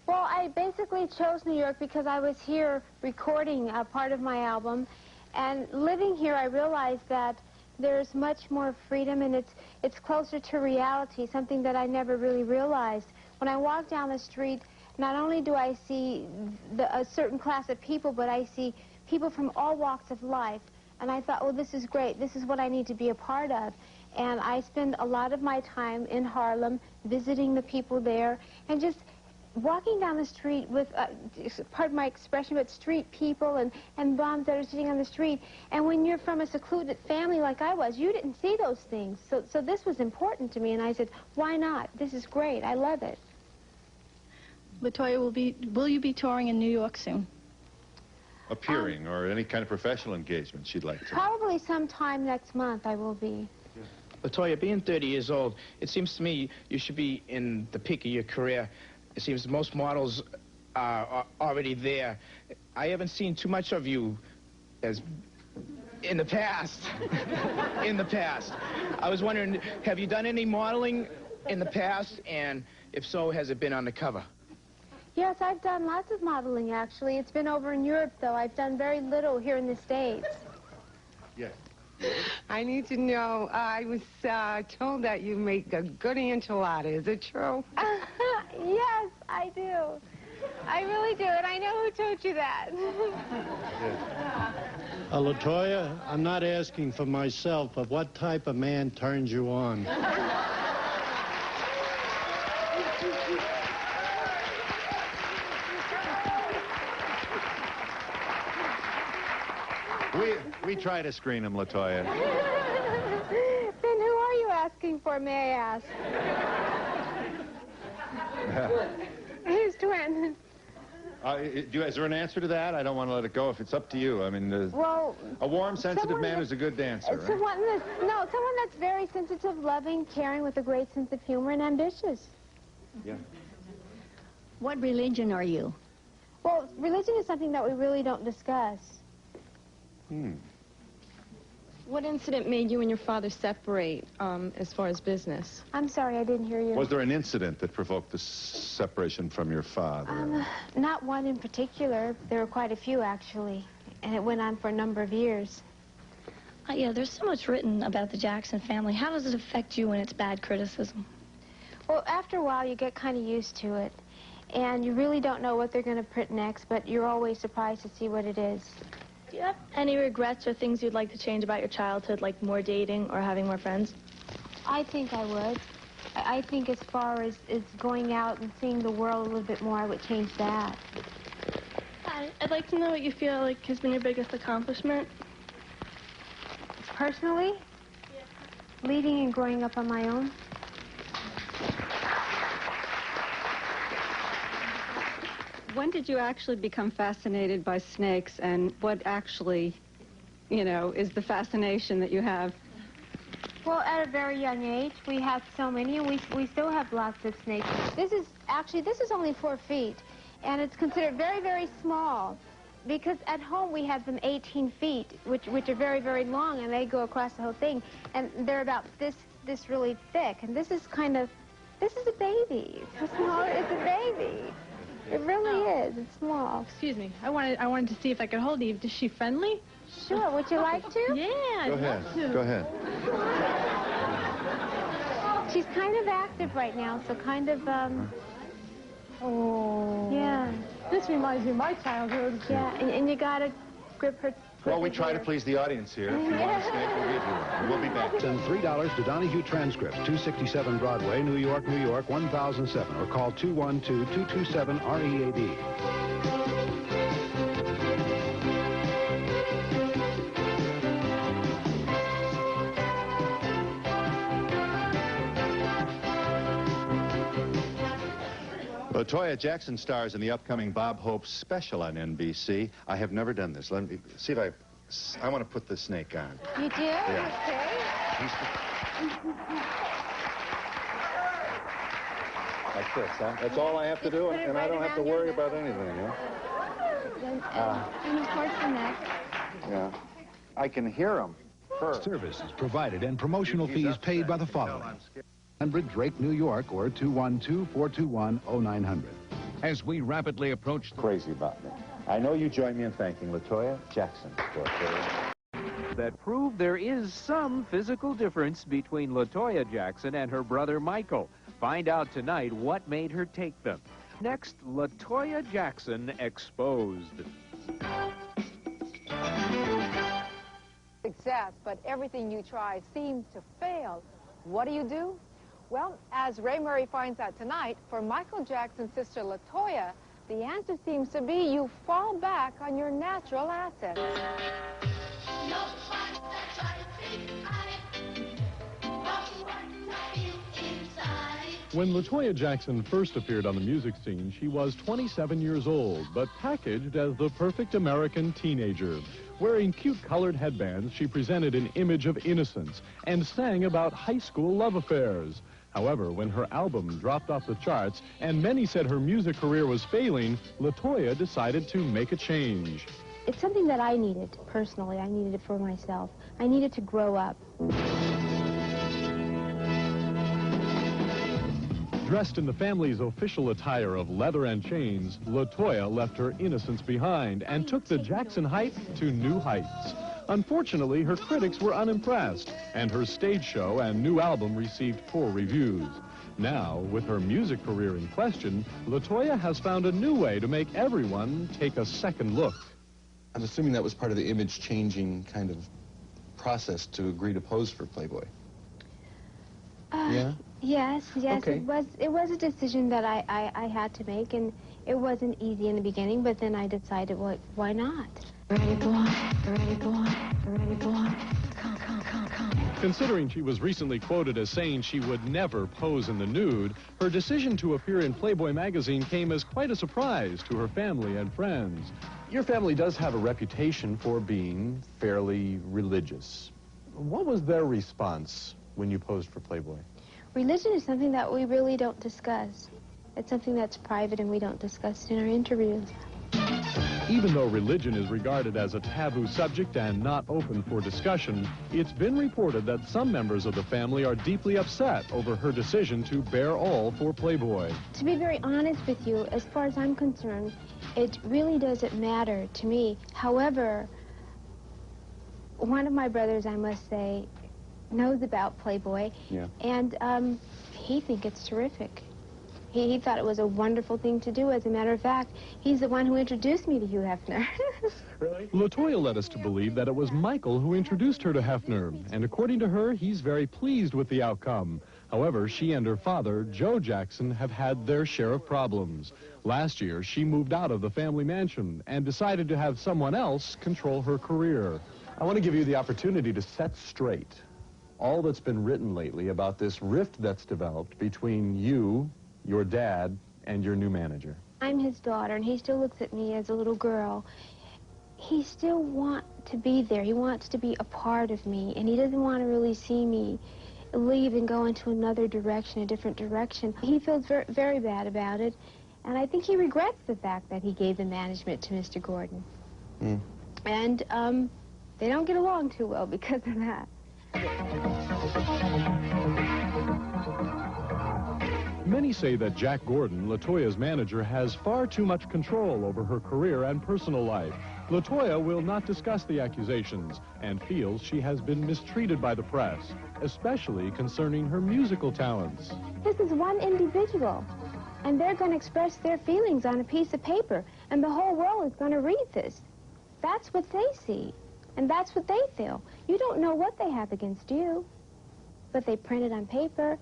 Well, I basically chose New York because I was here recording a part of my album, and living here I realized that there's much more freedom, and it's closer to reality, something that I never really realized. When I walk down the street, not only do I see a certain class of people, but I see people from all walks of life. And I thought, oh, this is great. This is what I need to be a part of. And I spend a lot of my time in Harlem visiting the people there and just walking down the street with, pardon my expression, but street people and bums that are sitting on the street. And when you're from a secluded family like I was, you didn't see those things. So this was important to me, and I said, why not? This is great. I love it. LaToya, will you be touring in New York soon? Appearing or any kind of professional engagement she'd like to. Probably sometime next month I will be. LaToya, being 30 years old, it seems to me you should be in the peak of your career. It seems most models are already there. I haven't seen too much of you as in the past. In the past. I was wondering, have you done any modeling in the past? And if so, has it been on the cover? Yes, I've done lots of modeling, actually. It's been over in Europe, though. I've done very little here in the States. Yes. I need to know, I was told that you make a good enchilada. Is it true? Yes, I do. I really do, and I know who told you that. LaToya, I'm not asking for myself, but what type of man turns you on? We try to screen him, LaToya. Then who are you asking for, may I ask? Who's twin? Is there an answer to that? I don't want to let it go if it's up to you. I mean, well, a warm, sensitive man is a good dancer, right? Someone that's very sensitive, loving, caring, with a great sense of humor, and ambitious. Yeah. What religion are you? Well, religion is something that we really don't discuss. What incident made you and your father separate as far as business? I'm sorry, I didn't hear you. Was there an incident that provoked the separation from your father? Not one in particular. There were quite a few, actually, and it went on for a number of years. Yeah, there's so much written about the Jackson family. How does it affect you when it's bad criticism? Well, after a while, you get kind of used to it, and you really don't know what they're going to print next, but you're always surprised to see what it is. Do you have any regrets or things you'd like to change about your childhood, like more dating or having more friends? I think I would. I think as far as going out and seeing the world a little bit more, I would change that. I'd like to know what you feel like has been your biggest accomplishment. Personally? Yeah. Leading and growing up on my own. When did you actually become fascinated by snakes, and what actually, you know, is the fascination that you have? Well, at a very young age, we had so many, and we still have lots of snakes. This is only 4 feet, and it's considered very, very small, because at home we have them 18 feet, which are very, very long, and they go across the whole thing, and they're about this really thick, and this is a baby. It's a baby. It really is. It's small. Excuse me. I wanted to see if I could hold you. Is she friendly? Sure. Would you like to? Yeah. Go ahead. Go ahead. She's kind of active right now, so kind of, Oh. yeah. This reminds me of my childhood. Yeah, and you gotta grip her. Well, we try to please the audience here. If you want a snake, we'll give you one. We'll be back. Send $3 to Donahue Transcripts, 267 Broadway, New York, New York, 1007, or call 212-227-READ. Toya Jackson stars in the upcoming Bob Hope special on NBC. I have never done this. Let me see if I want to put the snake on. You do? Yeah. Okay. Like this, huh? That's all I have to do, and I don't have to worry about anything, huh? And of course the neck. Yeah. I can hear them. Services provided and promotional fees paid by the following. 100 Drake, New York, or 212-421-0900. As we rapidly approach... Crazy about me. I know you join me in thanking LaToya Jackson for that prove there is some physical difference between LaToya Jackson and her brother Michael. Find out tonight what made her take them. Next, LaToya Jackson exposed. Success, but everything you try seems to fail. What do? Well, as Ray Murray finds out tonight, for Michael Jackson's sister LaToya, the answer seems to be you fall back on your natural assets. When LaToya Jackson first appeared on the music scene, she was 27 years old, but packaged as the perfect American teenager. Wearing cute colored headbands, she presented an image of innocence and sang about high school love affairs. However, when her album dropped off the charts and many said her music career was failing, LaToya decided to make a change. It's something that I needed, personally. I needed it for myself. I needed to grow up. Dressed in the family's official attire of leather and chains, LaToya left her innocence behind and took the Jackson hype to new heights. Unfortunately, her critics were unimpressed, and her stage show and new album received poor reviews. Now, with her music career in question, LaToya has found a new way to make everyone take a second look. I'm assuming that was part of the image-changing kind of process to agree to pose for Playboy. Yeah? Yes, Okay. It was a decision that I had to make, and it wasn't easy in the beginning, but then I decided, well, why not? Ready, boy. Ready, boy. Ready, boy. Come, come, come, come. Considering she was recently quoted as saying she would never pose in the nude, her decision to appear in Playboy magazine came as quite a surprise to her family and friends. Your family does have a reputation for being fairly religious. What was their response when you posed for Playboy? Religion is something that we really don't discuss. It's something that's private, and we don't discuss it in our interviews. Even though religion is regarded as a taboo subject and not open for discussion, it's been reported that some members of the family are deeply upset over her decision to bear all for Playboy. To be very honest with you, as far as I'm concerned, it really doesn't matter to me. However, one of my brothers, I must say, knows about Playboy, and he thinks it's terrific. He thought it was a wonderful thing to do. As a matter of fact, he's the one who introduced me to Hugh Hefner. Really? LaToya led us to believe that it was Michael who introduced her to Hefner, and according to her, he's very pleased with the outcome. However, she and her father, Joe Jackson, have had their share of problems. Last year, she moved out of the family mansion and decided to have someone else control her career. I want to give you the opportunity to set straight all that's been written lately about this rift that's developed between you, your dad, and your new manager. I'm his daughter, and he still looks at me as a little girl. He still wants to be there. He wants to be a part of me, and he doesn't want to really see me leave and go into another direction, a different direction. He feels very, very bad about it, and I think he regrets the fact that he gave the management to Mr. Gordon. Mm. And they don't get along too well because of that. Many say that Jack Gordon, LaToya's manager, has far too much control over her career and personal life. LaToya will not discuss the accusations and feels she has been mistreated by the press, especially concerning her musical talents. This is one individual, and they're going to express their feelings on a piece of paper, and the whole world is going to read this. That's what they see, and that's what they feel. You don't know what they have against you, but they print it on paper,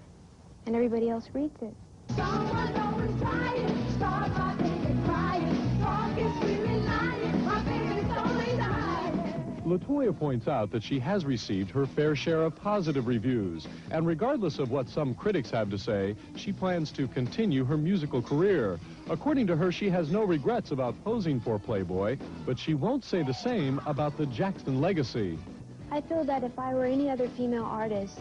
and everybody else reads it. Someone always trying, start my baby crying, talk is really lying, my baby's always lying. LaToya points out that she has received her fair share of positive reviews, and regardless of what some critics have to say, she plans to continue her musical career. According to her, she has no regrets about posing for Playboy, but she won't say the same about the Jackson legacy. I feel that if I were any other female artist,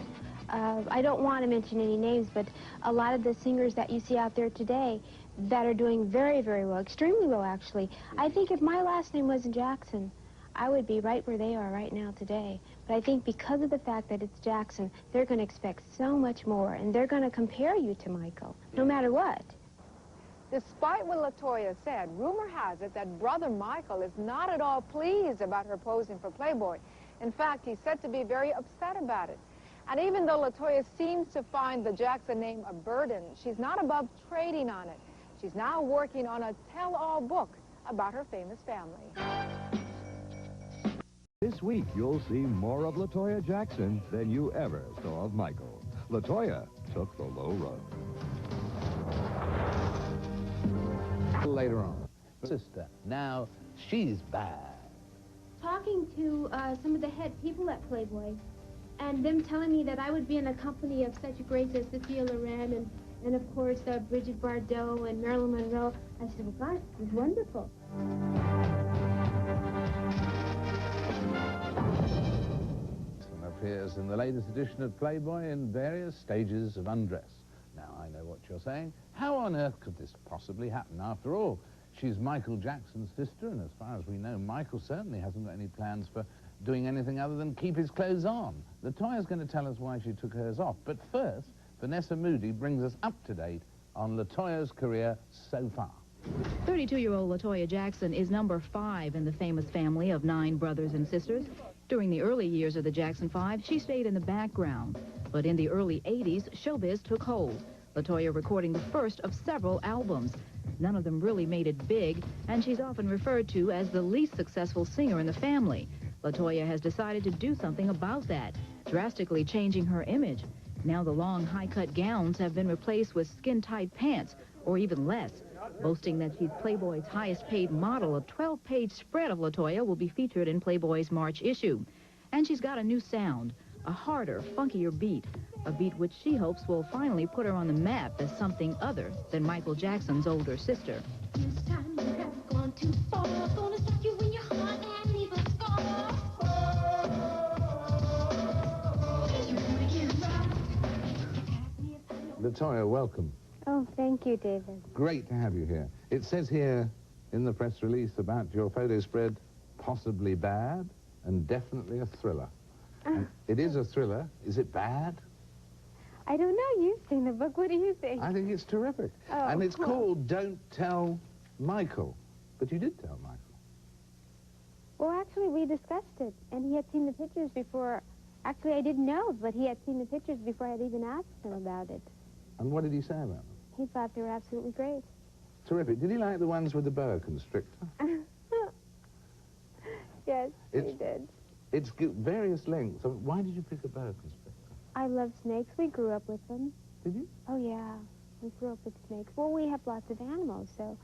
I don't want to mention any names, but a lot of the singers that you see out there today that are doing very, very well, extremely well, actually, I think if my last name wasn't Jackson, I would be right where they are right now today. But I think because of the fact that it's Jackson, they're going to expect so much more, and they're going to compare you to Michael, no matter what. Despite what LaToya said, rumor has it that brother Michael is not at all pleased about her posing for Playboy. In fact, he's said to be very upset about it. And even though LaToya seems to find the Jackson name a burden, she's not above trading on it. She's now working on a tell-all book about her famous family. This week, you'll see more of LaToya Jackson than you ever saw of Michael. LaToya took the low road. Later on. Sister, now she's bad. Talking to some of the head people at Playboy, and them telling me that I would be in a company of such greats as Sophia Loren and of course, Bridget Bardot and Marilyn Monroe. I said, well, God, it was wonderful. Appears in the latest edition of Playboy in various stages of undress. Now, I know what you're saying. How on earth could this possibly happen? After all, she's Michael Jackson's sister, and as far as we know, Michael certainly hasn't got any plans for doing anything other than keep his clothes on. LaToya's going to tell us why she took hers off. But first, Vanessa Moody brings us up to date on LaToya's career so far. 32-year-old LaToya Jackson is number 5 in the famous family of 9 brothers and sisters. During the early years of the Jackson 5, she stayed in the background. But in the early 80s, showbiz took hold, LaToya recording the first of several albums. None of them really made it big, and she's often referred to as the least successful singer in the family. LaToya has decided to do something about that, drastically changing her image. Now the long, high-cut gowns have been replaced with skin-tight pants, or even less. Boasting that she's Playboy's highest-paid model, a 12-page spread of LaToya will be featured in Playboy's March issue. And she's got a new sound, a harder, funkier beat, a beat which she hopes will finally put her on the map as something other than Michael Jackson's older sister. This time you have gone too far, gonna strike you in your heart and leave a scar. LaToya, welcome. Oh, thank you, David. Great to have you here. It says here in the press release about your photo spread, possibly bad and definitely a thriller. And it is a thriller. Is it bad? I don't know. You've seen the book. What do you think? I think it's terrific. Oh, and it's called Don't Tell Michael. But you did tell Michael. Well, actually, we discussed it, and he had seen the pictures before. Actually, I didn't know, but he had seen the pictures before I had even asked him about it. And what did he say about them? He thought they were absolutely great. Terrific. Did he like the ones with the boa constrictor? Yes, he did. It's various lengths. So why did you pick a boa constrictor? I love snakes. We grew up with them. Did you? Oh, yeah. We grew up with snakes. Well, we have lots of animals, so...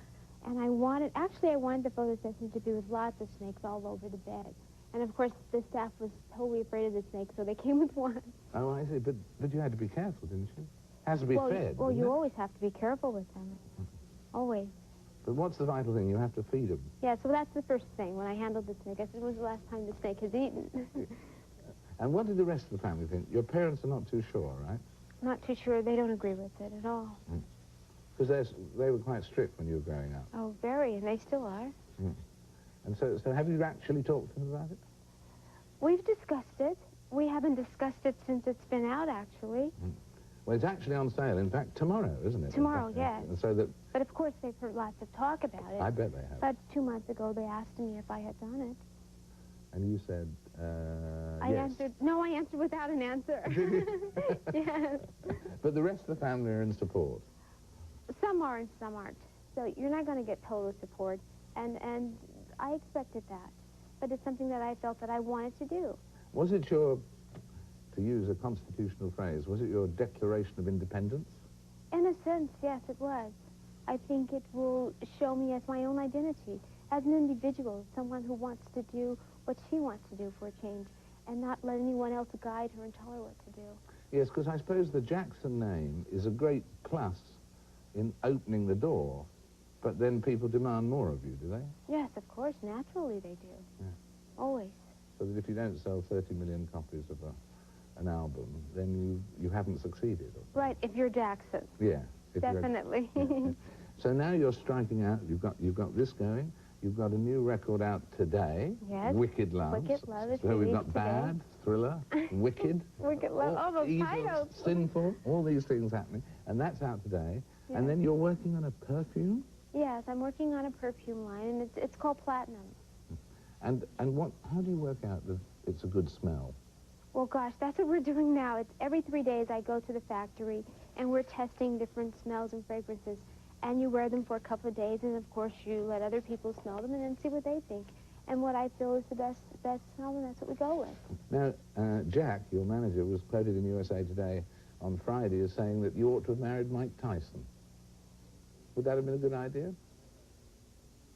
And I wanted the photo session to be with lots of snakes all over the bed. And, of course, the staff was totally afraid of the snakes, so they came with one. Oh, I see. But you had to be careful, didn't you? Has to be fed. Well, you always have to be careful with them. Always. But what's the vital thing? You have to feed them. Yeah, so that's the first thing. When I handled the snake, I said, when's the last time the snake has eaten? And what did the rest of the family think? Your parents are not too sure, right? Not too sure. They don't agree with it at all. Because they were quite strict when you were growing up. Oh, very, and they still are. And so have you actually talked to them about it? We've discussed it. We haven't discussed it since it's been out, actually. Well, it's actually on sale, in fact, tomorrow, isn't it? Tomorrow, yes. And so that... But of course, they've heard lots of talk about it. I bet they have. About 2 months ago, they asked me if I had done it. And you said, I yes. answered, no, I answered without an answer. Yes. But the rest of the family are in support. Some are and some aren't. So you're not going to get total support, and I expected that. But it's something that I felt that I wanted to do. Was it your, to use a constitutional phrase, was it your Declaration of Independence? In a sense, yes, it was. I think it will show me as my own identity, as an individual, someone who wants to do what she wants to do for a change, and not let anyone else guide her and tell her what to do. Yes, because I suppose the Jackson name is a great plus in opening the door, but then people demand more of you, do they? Yes, of course, naturally they do. Yeah. Always. So that if you don't sell 30 million copies of an album, then you haven't succeeded. Right, if you're Jackson. Yeah. Definitely. Yeah. So now you're striking out. You've got this going. You've got a new record out today. Yes. Wicked Love. Wicked Love is So we've got released Bad, Thriller, Wicked. Wicked Love. All those evil, titles. Sinful, all these things happening. And that's out today. Yes. And then you're working on a perfume? Yes, I'm working on a perfume line, and it's called Platinum. And how do you work out that it's a good smell? Well, gosh, that's what we're doing now. It's every 3 days I go to the factory, and we're testing different smells and fragrances. And you wear them for a couple of days, and of course you let other people smell them and then see what they think. And what I feel is the best smell, and that's what we go with. Now, Jack, your manager, was quoted in USA Today on Friday as saying that you ought to have married Mike Tyson. Would that have been a good idea?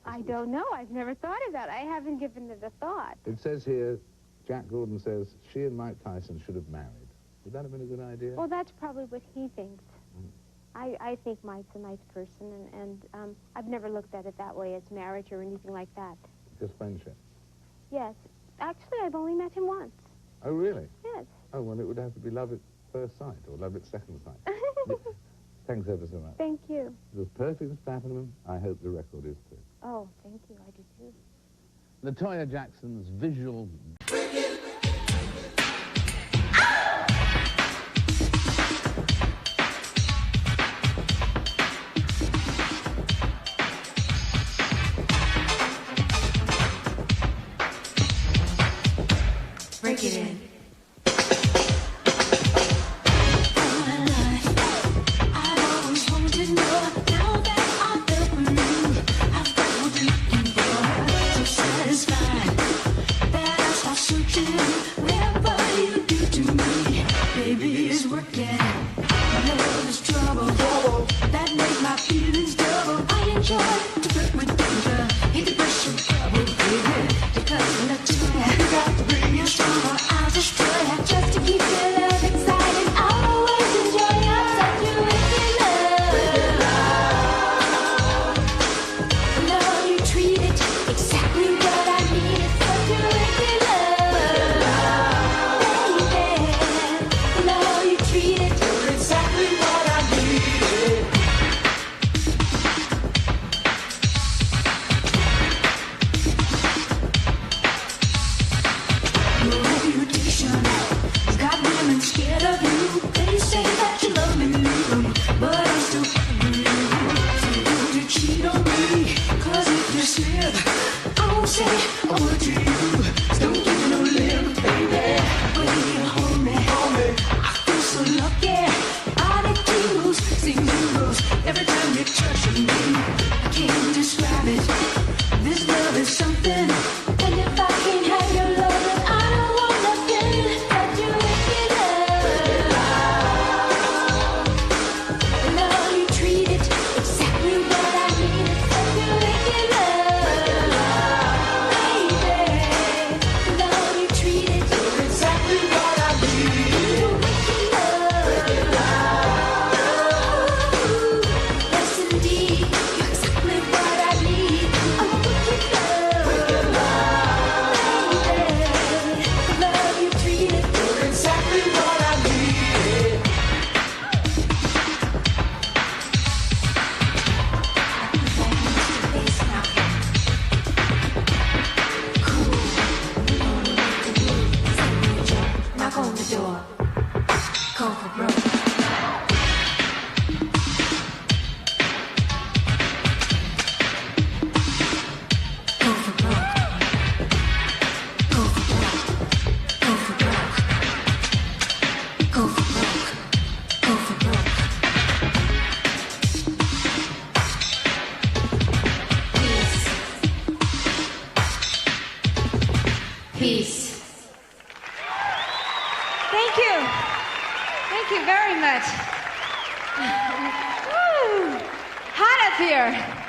I don't know. I've never thought of that. I haven't given it a thought. It says here, Jack Gordon says, she and Mike Tyson should have married. Would that have been a good idea? Well, that's probably what he thinks. I think Mike's a nice person, and I've never looked at it that way as marriage or anything like that. Just friendship? Yes. Actually, I've only met him once. Oh, really? Yes. Oh, well, it would have to be love at first sight, or love at second sight. Thanks ever so much. Thank you. It was perfect, Mr. Platinum. I hope the record is too. Oh, thank you. I do too. Toya Jackson's visual... Break it in. Just to keep your love excited, I'll always enjoy your such a wicked love. Love, you treat it exactly what I need. Such a wicked love, baby. Love, you treat it exactly what I need. Your reputation has got women scared of you. They say that you love me, but I'm still fucking you. So would you cheat on me? 'Cause if you slip, I won't say a word to you. So don't give me no lip, baby. But you hold me, I feel so lucky. Body tingles, sing jingles every time you're touching me. I can't describe it. This love is something, and if I can't have your love, then I don't want nothing but your wicked love. Love, you treat it exactly what I need. Such a wicked love, baby. Thank you. Thank you very much. Woo! Hot up here.